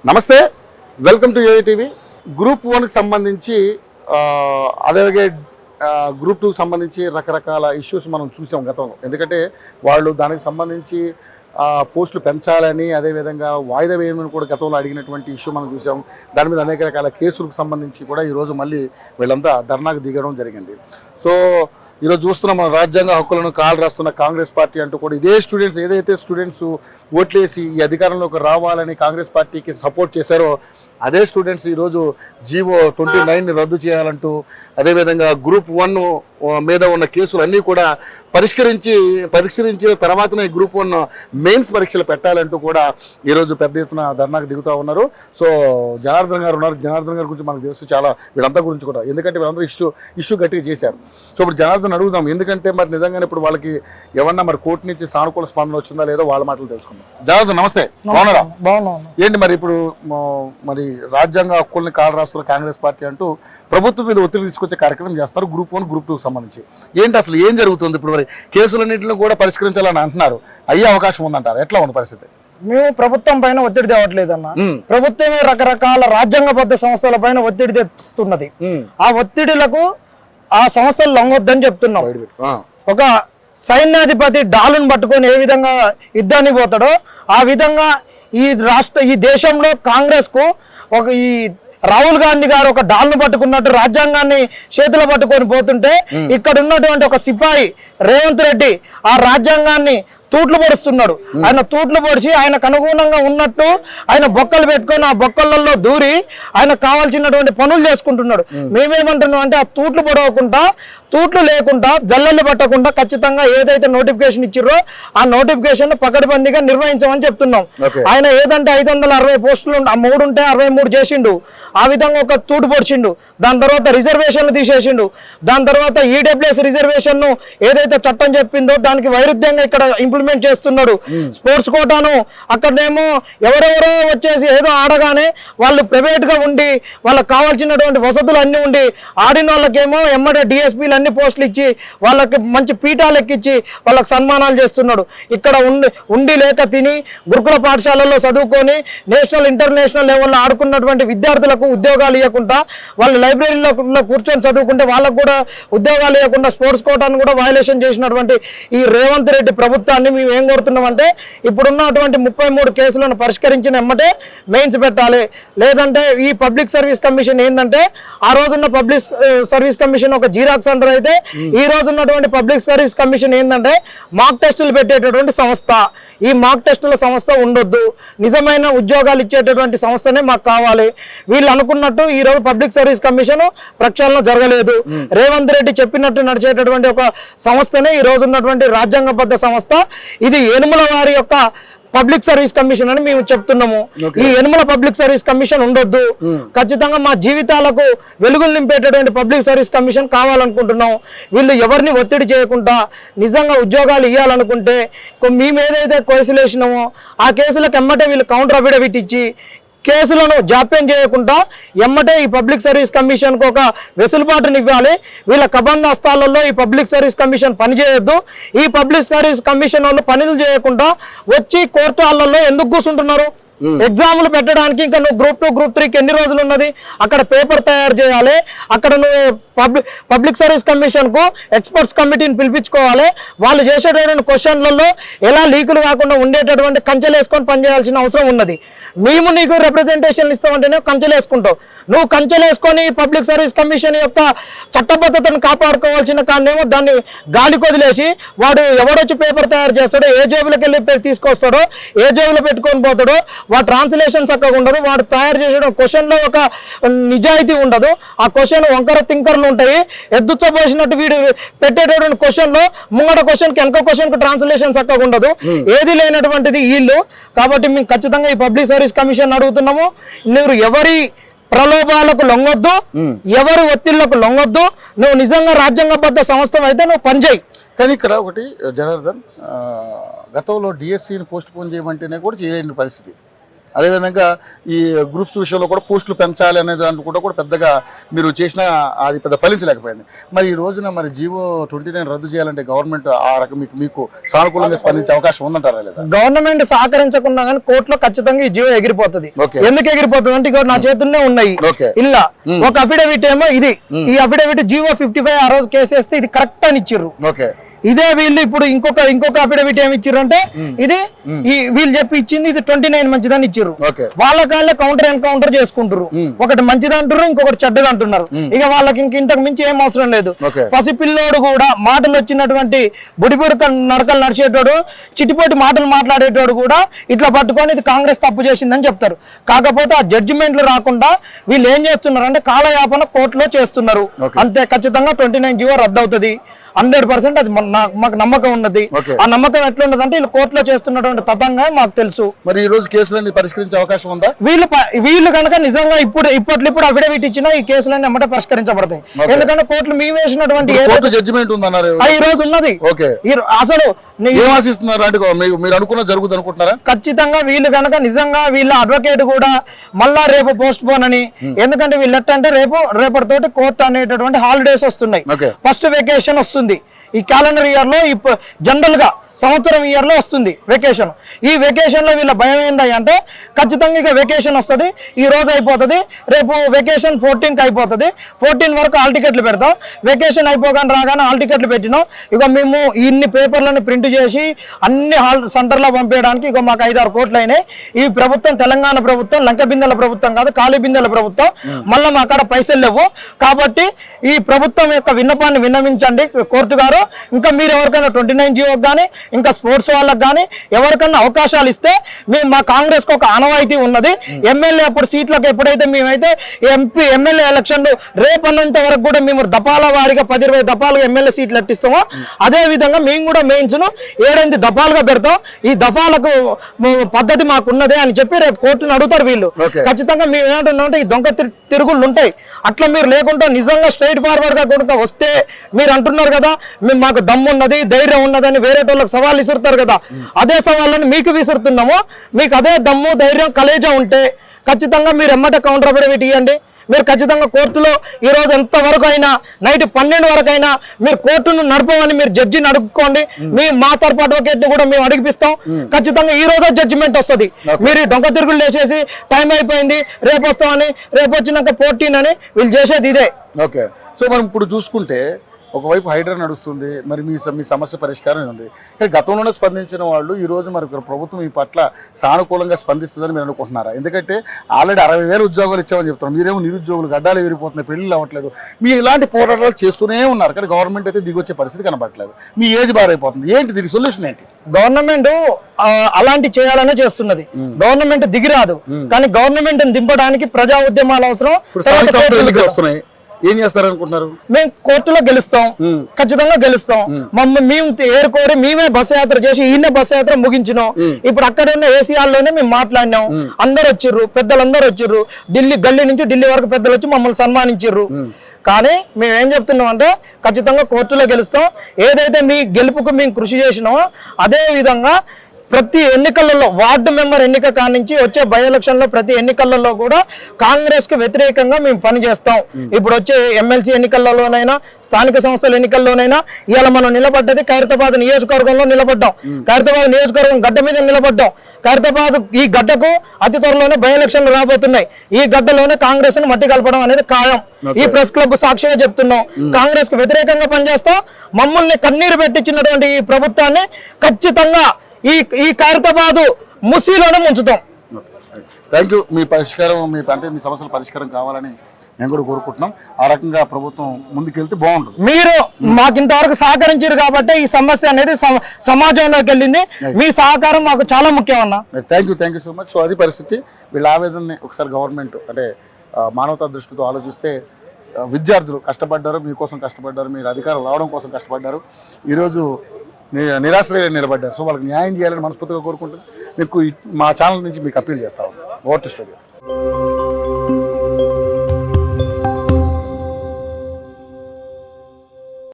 నమస్తే, welcome to ఏఐటీవీ. Group 1కి సంబంధించి అలాగే గ్రూప్ 2కి సంబంధించి రకరకాల ఇష్యూస్ మనం చూసాం గతంలో. ఎందుకంటే వాళ్ళు దానికి సంబంధించి పోస్టులు పెంచాలని, అదేవిధంగా వాయిదా వేయమని కూడా గతంలో అడిగినటువంటి ఇష్యూ మనం చూసాం. దాని మీద అనేక రకాల కేసులకు సంబంధించి కూడా ఈరోజు మళ్ళీ వీళ్ళంతా ధర్నాకు దిగడం జరిగింది. సో ఈరోజు చూస్తున్నాం, మన రాజ్యాంగ హక్కులను కాలు రాస్తున్న కాంగ్రెస్ పార్టీ అంటూ కూడా ఇదే స్టూడెంట్స్ ఏదైతే స్టూడెంట్స్ ఓట్లేసి ఈ అధికారంలోకి రావాలని కాంగ్రెస్ పార్టీకి సపోర్ట్ చేశారో అదే స్టూడెంట్స్ ఈరోజు జీవో 29ని రద్దు చేయాలంటూ, అదేవిధంగా గ్రూప్ 1 మీద ఉన్న కేసులన్నీ కూడా పరిష్కరించిన తర్వాతనే గ్రూప్ 1 మెయిన్స్ పరీక్షలు పెట్టాలంటూ కూడా ఈరోజు పెద్ద ఎత్తున ధర్నాకు దిగుతూ ఉన్నారు. సో జనార్దన్ గారు ఉన్నారు. జనార్దన్ గారి గురించి మనకు తెలుసు చాలా, వీళ్ళంతా గురించి కూడా, ఎందుకంటే వీళ్ళందరూ ఇష్యూ గట్టిగా చేశారు. సో ఇప్పుడు జనార్దన్ అడుగుదాం, ఎందుకంటే మరి నిజంగానే ఇప్పుడు వాళ్ళకి ఏమన్నా మరి కోర్టు నుంచి సానుకూల స్పందన వచ్చిందా లేదో వాళ్ళ మాటలు తెలుసుకుందాం. జనార్దన్ నమస్తే, బాగున్నారా? ఏంటి మరి ఇప్పుడు మరి రాజ్యాంగ హక్కుల్ని కాలు రాస్తున్న కాంగ్రెస్ పార్టీ అంటూ ప్రభుత్వం మీద ఒత్తిడి తీసుకొచ్చే కార్యక్రమం చేస్తారు గ్రూప్ 1 గ్రూప్ 2కి సంబంధించి. ఏంటి అసలు ఏం జరుగుతుంది ఇప్పుడు? మరి కేసులన్నింటిని కూడా పరిష్కరించాలని అంటున్నారు, అయ్యే అవకాశం ఉందంటారు. ఎట్లా ఉంది పరిస్థితి? మేము ప్రభుత్వం పైన ఒత్తిడి తేవట్లేదన్న, ప్రభుత్వమే రకరకాల రాజ్యాంగబద్ధ సంస్థల పైన ఒత్తిడి తెస్తున్నది. ఆ ఒత్తిడిలకు ఆ సంస్థలు లొంగొద్దని చెప్తున్నాం. ఒక సైన్యాధిపతి డాలును పట్టుకొని ఏ విధంగా యుద్ధాన్ని పోతాడో ఆ విధంగా ఈ దేశంలో కాంగ్రెస్ కు ఈ రాహుల్ గాంధీ గారు ఒక డాల్ను పట్టుకున్నట్టు రాజ్యాంగాన్ని చేతిలో పట్టుకొని పోతుంటే ఇక్కడ ఉన్నటువంటి ఒక సిపాయి రేవంత్ రెడ్డి ఆ రాజ్యాంగాన్ని తూట్లు పొడుస్తున్నాడు. ఆయన తూట్లు పొడిచి ఆయనకు అనుగుణంగా ఉన్నట్టు ఆయన బొక్కలు పెట్టుకొని ఆ బొక్కలలో దూరి ఆయన కావాల్సినటువంటి పనులు చేసుకుంటున్నాడు. మేమేమంటున్నాం అంటే ఆ తూట్లు పొడవకుండా, తూట్లు లేకుండా, జల్లెళ్ళు పట్టకుండా ఖచ్చితంగా ఏదైతే నోటిఫికేషన్ ఇచ్చిర్రో ఆ నోటిఫికేషన్ పకడ్బందీగా నిర్వహించమని చెప్తున్నాం. ఆయన ఏదంటే 560 పోస్టులు 3 ఉంటే 63 చేసిండు. ఆ విధంగా ఒక తూటు పొడిచిండు. దాని తర్వాత రిజర్వేషన్లు తీసేసిండు. దాని తర్వాత ఈడబ్ల్యూఎస్ రిజర్వేషన్ ను ఏదైతే చట్టం చెప్పిందో దానికి వైరుధ్యంగా ఇక్కడ ఇంప్లిమెంట్ చేస్తున్నాడు. స్పోర్ట్స్ కోటాను అక్కడనేమో ఎవరెవరో వచ్చేసి ఏదో ఆడగానే వాళ్ళు ప్రైవేట్ గా ఉండి వాళ్ళకి కావాల్సినటువంటి వసతులు అన్ని ఉండి ఆడిన వాళ్ళకేమో ఎమ్మడే డిఎస్పీలు అన్ని పోస్టులు ఇచ్చి వాళ్ళకి మంచి పీఠాలు ఎక్కించి వాళ్ళకి సన్మానాలు చేస్తున్నాడు. ఇక్కడ ఉండి లేక తిని గురుకుల పాఠశాలల్లో చదువుకొని నేషనల్ ఇంటర్నేషనల్ లెవెల్లో ఆడుకున్నటువంటి విద్యార్థులకు ఉద్యోగాలు ఇవ్వకుండా, వాళ్ళు లైబ్రరీలో కూర్చొని చదువుకుంటే వాళ్ళకు కూడా ఉద్యోగాలు ఇవ్వకుండా స్పోర్ట్స్ కోటాను కూడా వయలేషన్ చేసినటువంటి ఈ రేవంత్ రెడ్డి ప్రభుత్వాన్ని మేము ఏం కోరుతున్నామంటే ఇప్పుడున్నటువంటి 33 కేసులను పరిష్కరించిన ఎమ్మటే మెయిన్స్ పెట్టాలి. లేదంటే ఈ పబ్లిక్ సర్వీస్ కమిషన్ ఏంటంటే ఆ రోజున్న పబ్లిక్ సర్వీస్ కమిషన్ ఒక జీరాక్స్ సెంటర్ అయితే ఈ రోజున్నటువంటి పబ్లిక్ సర్వీస్ కమిషన్ ఏంటంటే మాక్ టెస్టులు పెట్టేటటువంటి సంస్థ. ఈ మాక్ టెస్టుల సంస్థ ఉండొద్దు, నిజమైన ఉద్యోగాలు ఇచ్చేటటువంటి సంస్థనే మాకు కావాలి. వీళ్ళు అనుకున్నట్టు ఈ రోజు పబ్లిక్ సర్వీస్ కమిషన్ ప్రక్షాళన జరగలేదు. రేవంత్ రెడ్డి చెప్పినట్టు నడిచేటటువంటి ఒక సంస్థనే ఈ రోజు ఉన్నటువంటి రాజ్యాంగబద్ధ సంస్థ. ఇది యనుమల వారి యొక్క పబ్లిక్ సర్వీస్ కమిషన్ అని మేము చెప్తున్నాము. ఈ యనుమల పబ్లిక్ సర్వీస్ కమిషన్ ఉండొద్దు. ఖచ్చితంగా మా జీవితాలకు వెలుగులు నింపేటటువంటి పబ్లిక్ సర్వీస్ కమిషన్ కావాలనుకుంటున్నాం. వీళ్ళు ఎవరిని ఒత్తిడి చేయకుండా నిజంగా ఉద్యోగాలు ఇవ్వాలనుకుంటే మేము ఏదైతే కేసులు వేసినామో ఆ కేసులకు ఎమ్మటే వీళ్ళు కౌంటర్ అఫిడవిట్ ఇచ్చి కేసులను జాప్యం చేయకుండా ఎమ్మటే ఈ పబ్లిక్ సర్వీస్ కమిషన్ కు ఒక వెసులుబాటుని ఇవ్వాలి. వీళ్ళ కబంధ హస్తాలలో ఈ పబ్లిక్ సర్వీస్ కమిషన్ పనిచేయొద్దు. ఈ పబ్లిక్ సర్వీస్ కమిషన్ వాళ్ళు పనులు చేయకుండా వచ్చి కోర్టు హాళ్లలో ఎందుకు కూర్చుంటున్నారు? ఎగ్జామ్లు పెట్టడానికి ఇంకా నువ్వు గ్రూప్ 2 గ్రూప్ 3కి ఎన్ని రోజులు ఉన్నది? అక్కడ పేపర్ తయారు చేయాలి. అక్కడ నువ్వు పబ్లిక్ సర్వీస్ కమిషన్ కు ఎక్స్పర్ట్స్ కమిటీని పిలిపించుకోవాలి. వాళ్ళు చేసేటటువంటి క్వశ్చన్లలో ఎలా లీకులు కాకుండా ఉండేటటువంటి కంచెలు వేసుకొని పనిచేయాల్సిన అవసరం ఉన్నది. మేము నీకు రిప్రజెంటేషన్ ఇస్తామంటేనే కంచెలు వేసుకుంటావు. నువ్వు కంచెలు వేసుకొని పబ్లిక్ సర్వీస్ కమిషన్ యొక్క చట్టబద్ధతను కాపాడుకోవాల్సిన కారణేమో దాన్ని గాలి కొదిలేసి వాడు ఎవడొచ్చి పేపర్ తయారు చేస్తాడో, ఏ జేబులకు వెళ్ళి తీసుకొస్తాడో, ఏ జేబులో పెట్టుకొని పోతాడో, వాడు ట్రాన్స్లేషన్ చక్కగా ఉండదు. వాడు తయారు చేసే క్వశ్చన్లో ఒక నిజాయితీ ఉండదు. ఆ క్వశ్చన్ వంకర తింకర్లు ఉంటాయి. ఎద్దుచ్చబోసినట్టు వీడు పెట్టేటటువంటి క్వశ్చన్లో ముంగట క్వశ్చన్కి వెనక క్వశ్చన్కి ట్రాన్స్లేషన్ చక్కగా ఉండదు. ఏది లేనటువంటిది వీళ్ళు. కాబట్టి మేము ఖచ్చితంగా ఈ పబ్లిక్ సర్వీస్ కమిషన్ అడుగుతున్నాము, మీరు ఎవరి ప్రలోభాలకు లొంగొద్దు, ఎవరి ఒత్తిళ్లకు లొంగొద్దు. నువ్వు నిజంగా రాజ్యాంగబద్ధ సంస్థ అయితే నువ్వు పనిచేయి. కానీ ఇక్కడ ఒకటి జనార్దన్, గతంలో డిఎస్సీని పోస్ట్ పోన్ చేయమంటేనే కూడా చేయలేని పరిస్థితి. అదేవిధంగా ఈ గ్రూప్స్ విషయంలో కూడా పోస్టులు పెంచాలి అనే దాంట్లో కూడా పెద్దగా మీరు చేసిన అది పెద్ద ఫలించలేకపోయింది. మరి ఈ రోజున మరి జీవో 29 రద్దు చేయాలంటే గవర్నమెంట్ ఆ రకం మీకు సానుకూలంగా స్పందించే అవకాశం ఉందంటారా లేదా? గవర్నమెంట్ సహకరించకుండా కానీ కోర్టులో ఖచ్చితంగా ఈ జీవో ఎగిరిపోతుంది. ఎందుకు ఎగిరిపోతుంది అంటే ఇక నా చేతుల్లో ఉన్నాయి ఇలా ఒక అఫిడవిట్ ఏమో ఇది, ఈ అఫిడవిట్ జీవో 55 ఆ రోజు కేసు వేస్తే ఇది కరెక్ట్ అని ఇచ్చిర్రు. ఇదే వీళ్ళు ఇప్పుడు ఇంకొక అఫిడవిట్ ఏమి ఇచ్చారు అంటే ఇది వీళ్ళు చెప్పి ఇచ్చింది ఇది 29 మంచిదని ఇచ్చారు. వాళ్ళ కాళ్ళే కౌంటర్ ఎన్కౌంటర్ చేసుకుంటారు, ఒకటి మంచిది అంటారు ఇంకొకటి చెడ్డది అంటున్నారు. ఇక వాళ్ళకి ఇంతకు మించి ఏం అవసరం లేదు. పసిపిల్లోడు కూడా మాటలు వచ్చినటువంటి బుడిబుడి నడకలు నడిచేటోడు చిటిపోటి మాటలు మాట్లాడేటోడు కూడా ఇట్లా పట్టుకొని ఇది కాంగ్రెస్ తప్పు చేసిందని చెప్తారు. కాకపోతే ఆ జడ్జిమెంట్లు రాకుండా వీళ్ళు ఏం చేస్తున్నారు అంటే కాలయాపన కోర్టులో చేస్తున్నారు. అంతే, ఖచ్చితంగా 29 జీవో రద్దు అవుతుంది 100%. అది మాకు నమ్మకం ఉన్నది. ఆ నమ్మకం ఎట్లా ఉన్నది అంటే వీళ్ళు కోర్టులో చేస్తున్నటువంటి తతంగా మాకు తెలుసు. మరి ఈ రోజు కేసులన్నీ పరిష్కరించే అవకాశం ఉందా? వీళ్ళు కనుక నిజంగా ఇప్పట్లో అఫిడవిట్ ఇచ్చినా ఈ కేసులన్నీ ఎమ్మటే పరిష్కరించబడతాయి. ఎందుకంటే కోర్టులు మేము వేసినటువంటి జడ్జిమెంట్ ఉందన్నారు ఈ రోజు ఉన్నది. అసలు మీరు అనుకున్న జరుగుతుంది అనుకుంటున్నారా? ఖచ్చితంగా వీళ్ళు కనుక నిజంగా వీళ్ళ అడ్వకేట్ కూడా మళ్ళా రేపు పోస్ట్ పోన్ అని, ఎందుకంటే వీళ్ళు ఎట్టంటే రేపటితోటి కోర్టు అనేటటువంటి హాలిడేస్ వస్తున్నాయి, ఫస్ట్ వెకేషన్ వస్తుంది. ఈ క్యాలెండర్ ఇయర్ లో జనరల్ గా సంవత్సరం ఇయర్ లో వస్తుంది వెకేషన్. ఈ వెకేషన్ లో వీళ్ళ భయం ఏంది అంటే ఖచ్చితంగా ఇక వెకేషన్ వస్తుంది, ఈ రోజు అయిపోతుంది, రేపు వెకేషన్ 14కి అయిపోతుంది, 14 వరకు హాల్ టికెట్లు పెడతాం. వెకేషన్ అయిపోగానే రాగానే హాల్ టికెట్లు పెట్టినాం. ఇక మేము ఇన్ని పేపర్లను ప్రింట్ చేసి అన్ని హాల్ సెంటర్లో పంపించడానికి ఇక మాకు 5-6 కోట్లు అయినాయి. ఈ ప్రభుత్వం తెలంగాణ ప్రభుత్వం లంక బిందెల ప్రభుత్వం కాదు, ఖాళీ బిందెల ప్రభుత్వం. మళ్ళీ మా కాడ పైసలు లేవు కాబట్టి ఈ ప్రభుత్వం యొక్క విన్నపాన్ని విన్నవించండి కోర్టు గారు. ఇంకా మీరు ఎవరికైనా 29 జీవో కానీ ఇంకా స్పోర్ట్స్ వాళ్ళకి కానీ ఎవరికన్నా అవకాశాలు ఇస్తే మేము మా కాంగ్రెస్ కు ఒక ఆనవాయితీ ఉన్నది. ఎమ్మెల్యే అప్పుడు సీట్లకు ఎప్పుడైతే మేమైతే ఎమ్మెల్యే ఎలక్షన్లు రేపన్నంత వరకు కూడా మేము దఫాల వారిగా 10-20 దఫాలుగా ఎమ్మెల్యే సీట్లు ఎట్టిస్తామో అదే విధంగా మేము కూడా మెయిన్స్ను 7-8 దఫాలుగా పెడతాం. ఈ దఫాలకు పద్ధతి మాకున్నదే అని చెప్పి రేపు కోర్టును అడుగుతారు వీళ్ళు. ఖచ్చితంగా మేము ఏమంటున్నామంటే ఈ దొంగ తిరుగుళ్ళు ఉంటాయి, అట్లా మీరు లేకుండా నిజంగా స్ట్రైట్ ఫార్వర్డ్ గా కూడా వస్తే మీరు అంటున్నారు కదా మేము మాకు దమ్ము ఉన్నది ధైర్యం ఉన్నదని వేరే వాళ్ళకి సవాళ్ళు విసురుతారు కదా, అదే సవాళ్ళని మీకు విసురుతున్నాము. మీకు అదే దమ్ము ధైర్యం కలేజా ఉంటే ఖచ్చితంగా మీరు ఎమ్మట కౌంటర్ అఫిడవిట్ ఇవ్వండి. మీరు ఖచ్చితంగా కోర్టులో ఈ రోజు ఎంత వరకు అయినా నైట్ 12 వరకు అయినా మీరు కోర్టును నడపమని మీరు జడ్జిని అడుక్కోండి. మా తరపు అడ్వకేట్ కూడా మేము అడిగిపిస్తాం. ఖచ్చితంగా ఈ రోజు జడ్జిమెంట్ వస్తుంది. మీరు దొంగ తిరుగులు వేసేసి టైం అయిపోయింది రేపు వస్తామని, రేపు వచ్చినాక 14 అని వీళ్ళు చేసేది ఇదే. ఓకే, సో మనం ఇప్పుడు చూసుకుంటే ఒకవైపు హైడ్రా నడుస్తుంది, మరి మీ సమస్య పరిష్కారం ఉంది. కానీ గతంలోనే స్పందించిన వాళ్ళు ఈ రోజు మరి ప్రభుత్వం ఈ పట్ల సానుకూలంగా స్పందిస్తుందని మీరు అనుకుంటున్నారా? ఎందుకంటే ఆల్రెడీ 60,000 ఉద్యోగాలు ఇచ్చామని చెప్తున్నారు, మీరేమో నిరుద్యోగులు గడ్డాలు విరిగిపోతున్నాయి, పెళ్లిళ్ళు అవ్వట్లేదు. మీరు ఇలాంటి పోరాటాలు చేస్తూనే ఉన్నారు కానీ గవర్నమెంట్ అయితే దిగొచ్చే పరిస్థితి కనబడట్లేదు. మీ ఏజ్ బారైపోతుంది, ఏంటి దీని సొల్యూషన్ ఏంటి? గవర్నమెంట్ అలాంటి చేయాలనే చేస్తున్నది, గవర్నమెంట్ దిగిరాదు. కానీ గవర్నమెంట్ దింపడానికి ప్రజా ఉద్యమాలు అవసరం. వస్తున్నాయి, ఏం చేస్తారనుకుంటున్నారు? మేము కోర్టులో గెలుస్తాం, ఖచ్చితంగా గెలుస్తాం. మేము ఏరుకోరి మేమే బస్సు యాత్ర చేసి ఈయన బస్సు యాత్ర ముగించినాం. ఇప్పుడు అక్కడ ఉన్న ఏసీఆర్లోనే మేము మాట్లాడినాం, అందరు వచ్చిర్రు, పెద్దలందరూ వచ్చిర్రు, గల్లీ నుంచి ఢిల్లీ వరకు పెద్దలు వచ్చి మమ్మల్ని సన్మానించిర్రు. కానీ మేము ఏం చెప్తున్నాం అంటే ఖచ్చితంగా కోర్టులో గెలుస్తాం. ఏదైతే మీ గెలుపుకు మేము కృషి చేసినామో అదే విధంగా ప్రతి ఎన్నికలలో వార్డు మెంబర్ ఎన్నిక కానించి వచ్చే బై ఎలక్షన్ లో ప్రతి ఎన్నికలలో కూడా కాంగ్రెస్ కు వ్యతిరేకంగా మేము పనిచేస్తాం. ఇప్పుడు వచ్చే ఎమ్మెల్సీ ఎన్నికలలోనైనా స్థానిక సంస్థల ఎన్నికల్లోనైనా ఇవాళ మనం నిలబడ్డది ఖైరతాబాద్ నియోజకవర్గంలో నిలబడ్డాం, ఖైరతాబాద్ నియోజకవర్గం గడ్డ మీద నిలబడ్డాం. ఖైరతాబాద్ ఈ గడ్డకు అతి త్వరలోనే బై ఎలక్షన్లు రాబోతున్నాయి. ఈ గడ్డలోనే కాంగ్రెస్ ను మట్టి కలపడం అనేది ఖాయం. ఈ ప్రెస్ క్లబ్ సాక్షిగా చెప్తున్నాం, కాంగ్రెస్ కు వ్యతిరేకంగా పనిచేస్తాం. మమ్మల్ని కన్నీరు పెట్టించినటువంటి ఈ ప్రభుత్వాన్ని ఖచ్చితంగా ఈ ఖైరతాబాద్ ముసిలోనే ఉంచుతాం. Thank you. మీ పరిష్కారం మీ సమస్యల పరిష్కారం కావాలని మేము కూడా కోరుకుంటున్నాం. ఆ రకంగా ప్రభుత్వం ముందుకెళ్తే బాగుంటుంది. మీరు మాకు ఇంతవరకు సహకరించారు కాబట్టి ఈ సమస్య అనేది సమాజంలోకి వెళ్ళింది. మీ సహకారం మాకు చాలా ముఖ్యం అన్న. Thank you so much. So అది పరిస్థితి. వీళ్ళ ఆవేదనని ఒకసారి గవర్నమెంట్ అంటే మానవతా దృష్టితో ఆలోచిస్తే విద్యార్థులు కష్టపడ్డారు, మీకోసం కష్టపడ్డారు, మీరు అధికారం రావడం కోసం కష్టపడ్డారు, ఈరోజు నిరాశ్రయ నిలబడ్డారు. సో వాళ్ళకి న్యాయం చేయాలని మనస్ఫూర్తిగా కోరుకుంటుంది. మీకు మా ఛానల్ నుంచి మీకు అప్పీల్ చేస్తాము. Over to studio.